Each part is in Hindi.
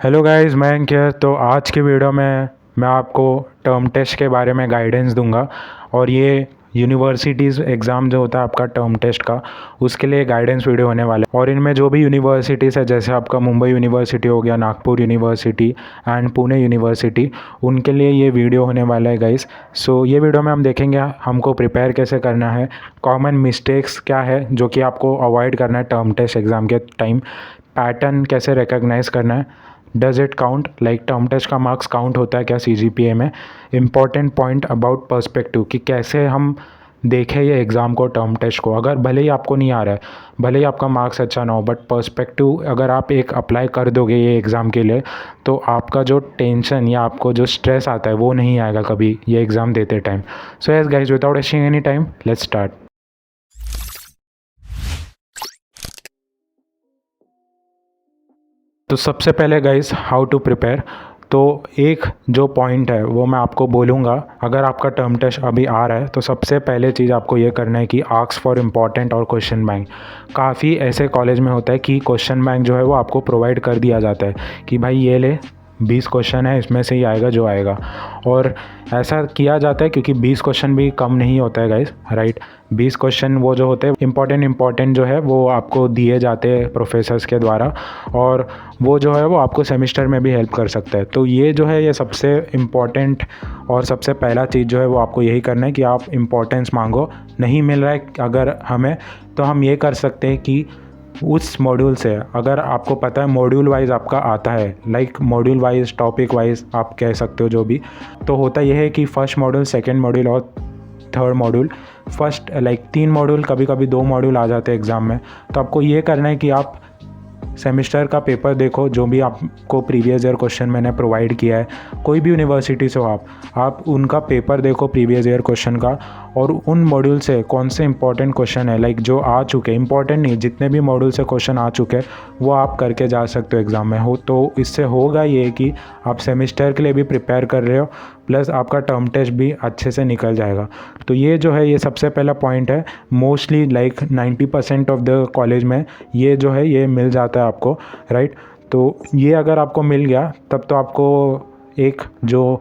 हेलो गाइस, मैं अंकित है। तो आज की वीडियो में मैं आपको टर्म टेस्ट के बारे में गाइडेंस दूंगा और ये यूनिवर्सिटीज़ एग्ज़ाम जो होता है आपका टर्म टेस्ट का, उसके लिए गाइडेंस वीडियो होने वाला है। और इनमें जो भी यूनिवर्सिटीज़ है, जैसे आपका मुंबई यूनिवर्सिटी हो गया, Nagpur university and Pune university, उनके लिए ये वीडियो होने वाला है गाइस। सो ये वीडियो में हम देखेंगे हमको प्रिपेयर कैसे करना है, कॉमन मिस्टेक्स क्या है जो कि आपको अवॉइड करना है टर्म टेस्ट एग्ज़ाम के टाइम, पैटर्न कैसे रिकॉग्नाइज करना है, does it count, like term test का मार्क्स काउंट होता है क्या सीजीपीए में, इम्पॉर्टेंट पॉइंट अबाउट पर्सपेक्टिव कि कैसे हम देखें ये एग्ज़ाम को, टर्म टेस्ट को। अगर भले ही आपको नहीं आ रहा है, भले ही आपका मार्क्स अच्छा ना हो, बट पर्सपेक्टिव अगर आप एक अप्लाई कर दोगे ये एग्ज़ाम के लिए, तो आपका जो टेंशन या आपको जो स्ट्रेस आता है वो नहीं आएगा कभी ये एग्ज़ाम देते time. So yes guys, without wasting any time, let's start. तो सबसे पहले गाइस, हाउ टू प्रिपेयर। तो एक जो पॉइंट है वो मैं आपको बोलूँगा। अगर आपका टर्म टेस्ट अभी आ रहा है तो सबसे पहले चीज़ आपको ये करना है कि आस्क फॉर इम्पॉर्टेंट और क्वेश्चन बैंक। काफ़ी ऐसे कॉलेज में होता है कि क्वेश्चन बैंक जो है वो आपको प्रोवाइड कर दिया जाता है कि भाई ये ले, 20 क्वेश्चन है, इसमें से ही आएगा जो आएगा। और ऐसा किया जाता है क्योंकि 20 क्वेश्चन भी कम नहीं होता है गाइस, राइट। 20 क्वेश्चन वो जो होते हैं इम्पॉर्टेंट जो है वो आपको दिए जाते हैं प्रोफेसर्स के द्वारा, और वो जो है वो आपको सेमिस्टर में भी हेल्प कर सकता है। तो ये जो है ये सबसे इम्पॉर्टेंट और सबसे पहला चीज़ जो है वो आपको यही करना है कि आप इम्पोर्टेंस मांगो। नहीं मिल रहा है अगर हमें, तो हम ये कर सकते हैं कि उस मॉड्यूल से, अगर आपको पता है मॉड्यूल वाइज आपका आता है, like module wise, topic wise आप कह सकते हो जो भी, तो होता यह है कि फर्स्ट मॉड्यूल, सेकंड मॉड्यूल और third module, first like 3 module, कभी कभी 2 मॉड्यूल आ जाते हैं एग्ज़ाम में। तो आपको ये करना है कि आप सेमिस्टर का पेपर देखो, जो भी आपको प्रीवियस ईयर क्वेश्चन मैंने प्रोवाइड किया है, कोई भी यूनिवर्सिटी से हो आप उनका पेपर देखो प्रीवियस ईयर क्वेश्चन का, और उन मॉड्यूल से कौन से इंपॉर्टेंट क्वेश्चन है, लाइक जो आ चुके, इंपॉर्टेंट नहीं, जितने भी मॉड्यूल से क्वेश्चन आ चुके वो आप करके जा सकते हो एग्ज़ाम में। हो तो इससे होगा ये कि आप सेमिस्टर के लिए भी प्रिपेयर कर रहे हो, प्लस आपका टर्म टेस्ट भी अच्छे से निकल जाएगा। तो ये जो है ये सबसे पहला पॉइंट है। Mostly like 90% of the college में ये जो है ये मिल जाता है आपको, राइट। तो ये अगर आपको मिल गया तब तो आपको एक जो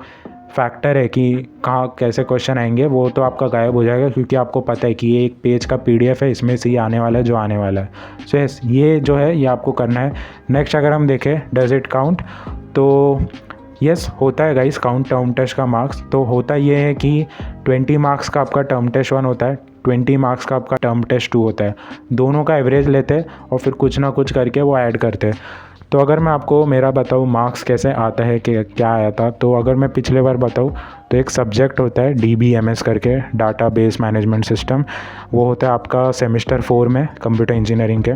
फैक्टर है कि कहाँ कैसे क्वेश्चन आएंगे वो तो आपका गायब हो जाएगा, क्योंकि आपको पता है कि ये एक पेज का पीडीएफ है, इसमें से ही आने वाला है जो आने वाला है। सो यस, ये जो है ये आपको करना है। नेक्स्ट अगर हम देखें डज इट काउंट, तो यस होता है गाइस काउंट टर्म टेस्ट का मार्क्स। तो होता ये है कि 20 मार्क्स का आपका टर्म टेस्ट 1 होता है, 20 मार्क्स का आपका टर्म टेस्ट 2 होता है। दोनों का एवरेज लेते हैं और फिर कुछ ना कुछ करके वो ऐड करते हैं। तो अगर मैं आपको मेरा बताऊँ मार्क्स कैसे आता है कि क्या आया था, तो अगर मैं पिछले बार बताऊँ तो एक सब्जेक्ट होता है DBMS करके, डाटा बेस मैनेजमेंट सिस्टम। वो होता है आपका सेमिस्टर 4 में कंप्यूटर इंजीनियरिंग के।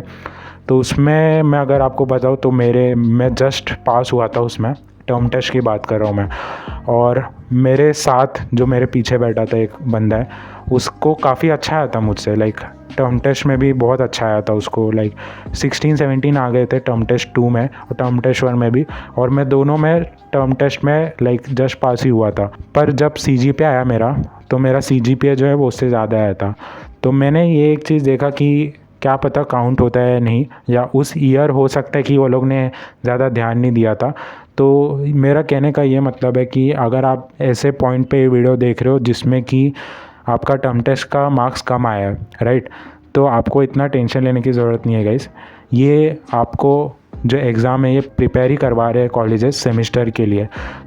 तो उसमें मैं अगर आपको बताऊँ तो मैं जस्ट पास हुआ था उसमें, टर्म टेस्ट की बात कर रहा हूँ मैं। और मेरे साथ जो मेरे पीछे बैठा था एक बंदा है, उसको काफ़ी अच्छा आया था मुझसे, लाइक टर्म टेस्ट में भी बहुत अच्छा आया था उसको, लाइक 16-17 आ गए थे टर्म टेस्ट 2 में और टर्म टेस्ट 1 में भी। और मैं दोनों में टर्म टेस्ट में लाइक जस्ट पास ही हुआ था। पर जब CGPA आया मेरा, तो मेरा CGPA जो है वो उससे ज़्यादा आया था। तो मैंने ये एक चीज़ देखा कि क्या पता काउंट होता है नहीं, या उस ईयर हो सकता है कि वो लोग ने ज़्यादा ध्यान नहीं दिया था। तो मेरा कहने का ये मतलब है कि अगर आप ऐसे पॉइंट पे वीडियो देख रहे हो जिसमें कि आपका टर्म टेस्ट का मार्क्स कम आया है, राइट, तो आपको इतना टेंशन लेने की ज़रूरत नहीं है गाइस। ये आपको जो एग्ज़ाम है ये प्रिपेयर ही करवा रहे हैं कॉलेजेस सेमिस्टर के लिए।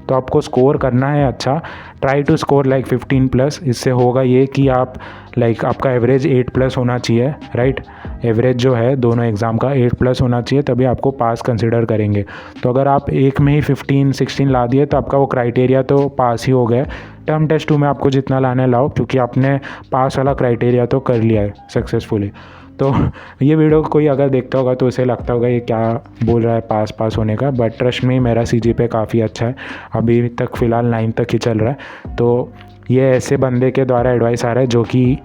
तो आपको स्कोर करना है अच्छा, ट्राई टू स्कोर लाइक 15+। इससे होगा ये कि आप लाइक आपका एवरेज 8+ होना चाहिए, राइट। एवरेज जो है दोनों एग्ज़ाम का 8+ होना चाहिए, तभी आपको पास कंसिडर करेंगे। तो अगर आप एक में ही 15-16 ला दिए तो आपका वो क्राइटेरिया तो पास ही हो गया। टर्म टेस्ट 2 में आपको जितना लाना है लाओ, क्योंकि आपने पास वाला क्राइटेरिया तो कर लिया है सक्सेसफुली। तो ये वीडियो कोई अगर देखता होगा तो उसे लगता होगा ये क्या बोल रहा है पास होने का, बट ट्रस्ट में मेरा CGPA काफ़ी अच्छा है, अभी तक फ़िलहाल 9 तक ही चल रहा है। तो ये ऐसे बंदे के द्वारा एडवाइस आ रहा है जो कि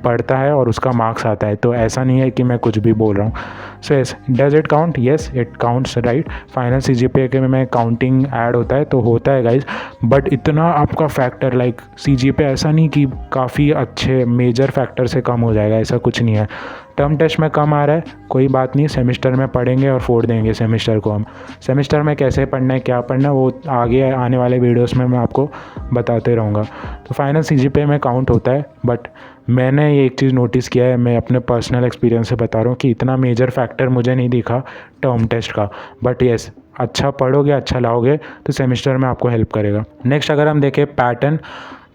पढ़ता है और उसका मार्क्स आता है, तो ऐसा नहीं है कि मैं कुछ भी बोल रहा हूँ। So yes, does it count, yes it counts, right. Final CGPA के में काउंटिंग ऐड होता है तो होता है गाइज, बट इतना आपका फैक्टर लाइक CGPA ऐसा नहीं कि काफ़ी अच्छे मेजर फैक्टर से कम हो जाएगा, ऐसा कुछ नहीं है। टर्म टेस्ट में कम आ रहा है कोई बात नहीं, सेमेस्टर में पढ़ेंगे और फोड़ देंगे सेमेस्टर को हम। सेमेस्टर में कैसे पढ़ना है, क्या पढ़ना है, वो आगे आने वाले वीडियोस में मैं आपको बताते रहूँगा। तो फाइनल CGPA में काउंट होता है, बट मैंने ये एक चीज़ नोटिस किया है, मैं अपने पर्सनल एक्सपीरियंस से बता रहा हूँ कि इतना मेजर फैक्टर मुझे नहीं दिखा टर्म टेस्ट का। बट येस, अच्छा पढ़ोगे, अच्छा लाओगे तो सेमेस्टर में आपको हेल्प करेगा। नेक्स्ट अगर हम देखें पैटर्न,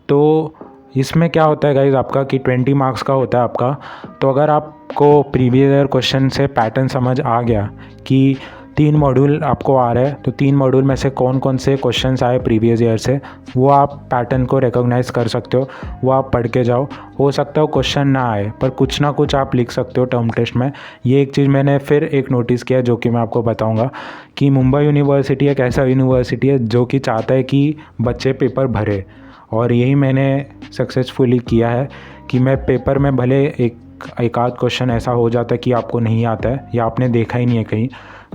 तो इसमें क्या होता है गाइज आपका कि 20 मार्क्स का होता है आपका। तो अगर आपको प्रीवियस ईयर क्वेश्चन से पैटर्न समझ आ गया कि 3 मॉड्यूल आपको आ रहा है, तो 3 मॉड्यूल में से कौन कौन से क्वेश्चंस आए प्रीवियस ईयर से, वो आप पैटर्न को रिकॉग्नाइज कर सकते हो, वो आप पढ़ के जाओ। हो सकता हो क्वेश्चन ना आए पर कुछ ना कुछ आप लिख सकते हो टर्म टेस्ट में। ये एक चीज़ मैंने फिर एक नोटिस किया जो कि मैं आपको बताऊंगा कि मुंबई यूनिवर्सिटी एक ऐसा यूनिवर्सिटी है जो कि चाहता है कि बच्चे पेपर भरे, और यही मैंने सक्सेसफुली किया है कि मैं पेपर में भले एक आध क्वेश्चन ऐसा हो जाता है कि आपको नहीं आता है या आपने देखा ही नहीं है कहीं,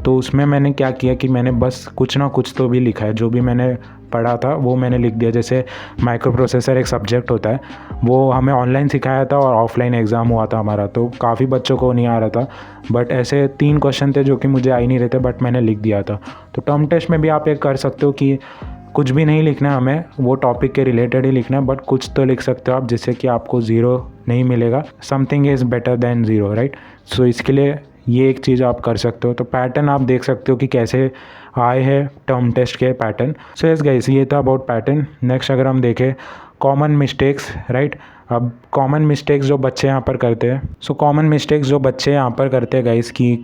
तो उसमें मैंने क्या किया कि मैंने बस कुछ ना कुछ तो भी लिखा है, जो भी मैंने पढ़ा था वो मैंने लिख दिया। जैसे माइक्रो प्रोसेसर एक सब्जेक्ट होता है, वो हमें ऑनलाइन सिखाया था और ऑफलाइन एग्ज़ाम हुआ था हमारा, तो काफ़ी बच्चों को नहीं आ रहा था। बट ऐसे 3 क्वेश्चन थे जो कि मुझे आ ही नहीं रहे थे, बट मैंने लिख दिया था। तो टर्म टेस्ट में भी आप एक कर सकते हो कि कुछ भी नहीं लिखना है हमें, वो टॉपिक के रिलेटेड ही लिखना है, बट कुछ तो लिख सकते हो आप जिससे कि आपको 0 नहीं मिलेगा। Something is better than 0, right. So इसके लिए ये एक चीज़ आप कर सकते हो। तो पैटर्न आप देख सकते हो कि कैसे आए हैं टर्म टेस्ट के पैटर्न। सो यस गाइस, ये था अबाउट पैटर्न। नेक्स्ट अगर हम देखें कॉमन मिस्टेक्स, राइट। अब कॉमन मिस्टेक्स जो बच्चे यहाँ पर करते हैं, सो कॉमन मिस्टेक्स जो बच्चे यहाँ पर करते हैं गाइस कि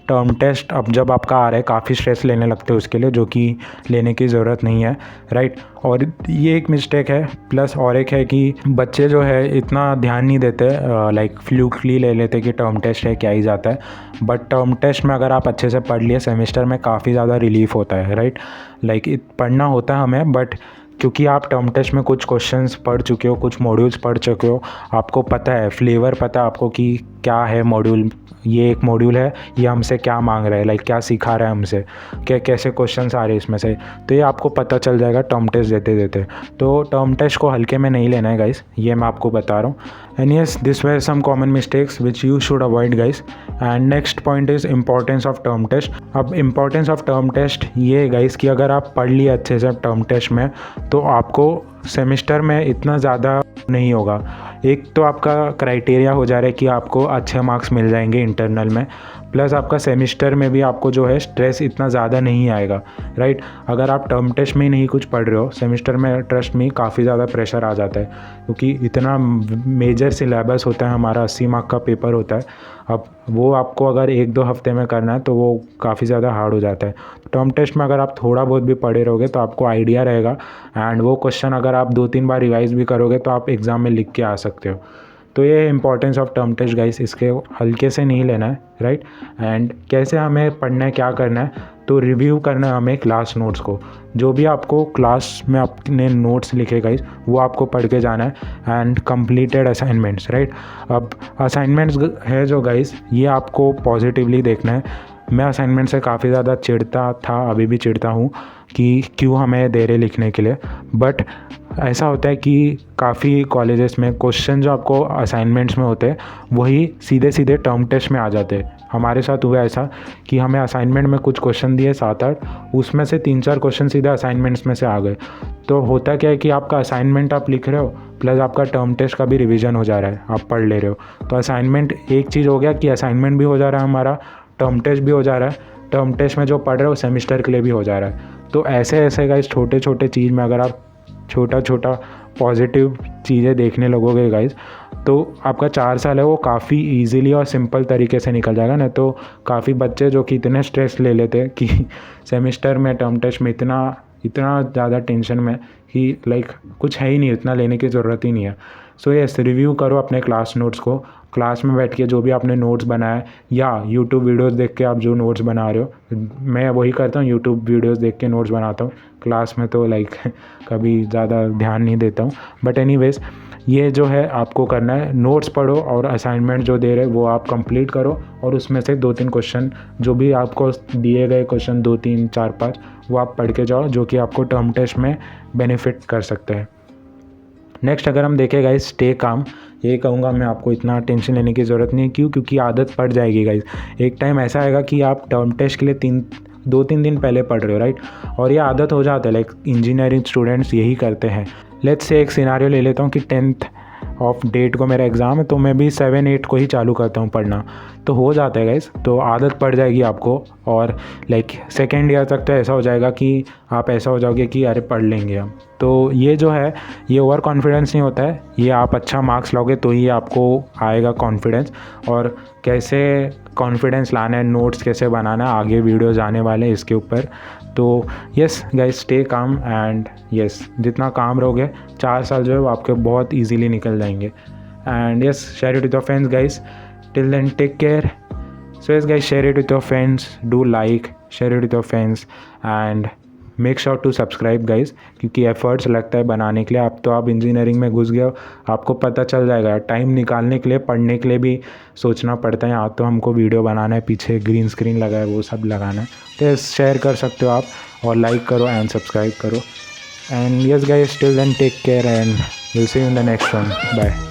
टर्म टेस्ट अब जब आपका आ रहा है काफ़ी स्ट्रेस लेने लगते हो उसके लिए, जो कि लेने की ज़रूरत नहीं है, राइट। और ये एक मिस्टेक है। प्लस और एक है कि बच्चे जो है इतना ध्यान नहीं देते, लाइक फ्लूकली ले लेते कि टर्म टेस्ट है क्या ही जाता है। बट टर्म टेस्ट में अगर आप अच्छे से पढ़ लिए सेमेस्टर में काफ़ी ज़्यादा रिलीफ होता है, राइट। लाइक पढ़ना होता है हमें, बट क्योंकि आप टर्म टेस्ट में कुछ क्वेश्चंस पढ़ चुके हो, कुछ मॉड्यूल्स पढ़ चुके हो, आपको पता है, फ्लेवर पता है आपको कि क्या है मॉड्यूल, ये एक मॉड्यूल है, ये हमसे क्या मांग रहा है, लाइक क्या सिखा रहा है हमसे, क्या कैसे क्वेश्चंस आ रहे हैं इसमें से, तो ये आपको पता चल जाएगा टर्म टेस्ट देते देते। तो टर्म टेस्ट को हल्के में नहीं लेना है गाइस, ये मैं आपको बता रहा हूँ। And yes, this were some common mistakes which you should avoid guys. And next point is importance of term test. अब इंपॉर्टेंस ऑफ टर्म टेस्ट ये है गाइस कि अगर आप पढ़ लिए अच्छे से टर्म टेस्ट में, तो आपको सेमेस्टर में इतना ज़्यादा नहीं होगा। एक तो आपका क्राइटेरिया हो जा रहा है कि आपको अच्छे मार्क्स मिल जाएंगे इंटरनल में, प्लस आपका सेमेस्टर में भी आपको जो है स्ट्रेस इतना ज़्यादा नहीं आएगा, राइट। अगर आप टर्म टेस्ट में नहीं कुछ पढ़ रहे हो, सेमेस्टर में ट्रस्ट में काफ़ी ज़्यादा प्रेशर आ जाता है, क्योंकि इतना मेजर सिलेबस होता है हमारा, 80 मार्क का पेपर होता है। अब वो आपको अगर 1-2 हफ्ते में करना है तो वो काफ़ी ज़्यादा हार्ड हो जाता है। टर्म टेस्ट में अगर आप थोड़ा बहुत भी पढ़े रहोगे तो आपको आइडिया रहेगा, एंड वो क्वेश्चन अगर आप 2-3 बार रिवाइज भी करोगे तो आप एग्ज़ाम में लिख के आ सकते हो। तो ये importance of term test guys, इसके हल्के से नहीं लेना है, राइट। एंड कैसे हमें पढ़ना है, क्या करना है, तो रिव्यू करना है हमें क्लास नोट्स को। जो भी आपको क्लास में आपने नोट्स लिखे गाइस, वो आपको पढ़ के जाना है। And completed assignments, right. अब असाइनमेंट्स है जो गाइस, ये आपको पॉजिटिवली देखना है। मैं असाइनमेंट से काफ़ी ज़्यादा चिढ़ता था, अभी भी चिढ़ता हूँ कि क्यों हमें दे रहे लिखने के लिए। बट ऐसा होता है कि काफ़ी कॉलेजेस में क्वेश्चन जो आपको असाइनमेंट्स में होते हैं वही सीधे सीधे टर्म टेस्ट में आ जाते हैं। हमारे साथ हुआ ऐसा कि हमें असाइनमेंट में कुछ क्वेश्चन दिए 7-8, उसमें से 3-4 क्वेश्चन सीधे असाइनमेंट्स में से आ गए। तो होता क्या है कि आपका असाइनमेंट आप लिख रहे हो, प्लस आपका टर्म टेस्ट का भी रिवीजन हो जा रहा है, आप पढ़ ले रहे हो। तो असाइनमेंट एक चीज़ हो गया कि असाइनमेंट भी हो जा रहा है हमारा, टर्म टेस्ट भी हो जा रहा है। टर्म टेस्ट में जो पढ़ रहे हो सेमेस्टर के लिए भी हो जा रहा है। तो ऐसे ऐसे गाइस छोटे छोटे चीज़ में अगर आप छोटा छोटा पॉजिटिव चीज़ें देखने लगोगे गाइस, तो आपका 4 साल है वो काफ़ी इजीली और सिंपल तरीके से निकल जाएगा ना। तो काफ़ी बच्चे जो कि इतने स्ट्रेस ले लेते हैं कि सेमेस्टर में टर्म टेस्ट में इतना ज़्यादा टेंशन में कि लाइक कुछ है ही नहीं, इतना लेने की ज़रूरत ही नहीं है। सो यस, रिव्यू करो अपने क्लास नोट्स को, क्लास में बैठ के जो भी आपने नोट्स बनाए या यूट्यूब वीडियोस देख के आप जो नोट्स बना रहे हो। मैं वही करता हूँ, यूट्यूब वीडियोस देख के नोट्स बनाता हूँ। क्लास में तो लाइक कभी ज़्यादा ध्यान नहीं देता हूँ। बट एनीवेज, ये जो है आपको करना है, नोट्स पढ़ो और असाइनमेंट जो दे रहे वो आप कंप्लीट करो, और उसमें से 2-3 क्वेश्चन जो भी आपको दिए गए क्वेश्चन 2, 3, 4, 5 वो आप पढ़ के जाओ, जो कि आपको टर्म टेस्ट में बेनिफिट कर सकते हैं। नेक्स्ट अगर हम देखें गाइस, स्टे काम, ये कहूँगा मैं आपको, इतना टेंशन लेने की ज़रूरत नहीं है। क्यों? क्योंकि आदत पड़ जाएगी गाइस। एक टाइम ऐसा आएगा कि आप टर्म टेस्ट के लिए 2-3 दिन पहले पढ़ रहे हो, राइट, और ये आदत हो जाता है। लाइक इंजीनियरिंग स्टूडेंट्स यही करते हैं। लेट्स से एक सिनारियो ले लेता हूँ कि 10th ऑफ डेट को मेरा एग्ज़ाम है, तो मैं भी 7-8 को ही चालू करता हूँ पढ़ना, तो हो जाता है गाइस। तो आदत पड़ जाएगी आपको, और लाइक सेकेंड ईयर तक तो ऐसा हो जाएगा कि आप ऐसा हो जाओगे कि अरे पढ़ लेंगे हम। तो ये जो है, ये ओवर कॉन्फिडेंस नहीं होता है, ये आप अच्छा मार्क्स लाओगे तो ही आपको आएगा कॉन्फिडेंस। और कैसे कॉन्फिडेंस लाना है, नोट्स कैसे बनाना है, आगे वीडियोज़ आने वाले हैं इसके ऊपर। तो yes guys, stay calm and yes, जितना काम रहोगे 4 साल जो है वो आपके बहुत ईजीली निकल जाएंगे। And yes, share it with your friends guys. Till then take care. So yes guys, share it with your friends, do like, share it with your friends and make sure to subscribe guys, क्योंकि एफर्ट्स लगता है बनाने के लिए। आप इंजीनियरिंग में घुस गए हो, आपको पता चल जाएगा। टाइम निकालने के लिए, पढ़ने के लिए भी सोचना पड़ता है। यहाँ तो हमको वीडियो बनाना है, पीछे ग्रीन स्क्रीन लगा है, वो सब लगाना है। तो शेयर कर सकते हो आप, और लाइक करो एंड सब्सक्राइब करो। And yes guys, till then take care and will see you in the next one. Bye.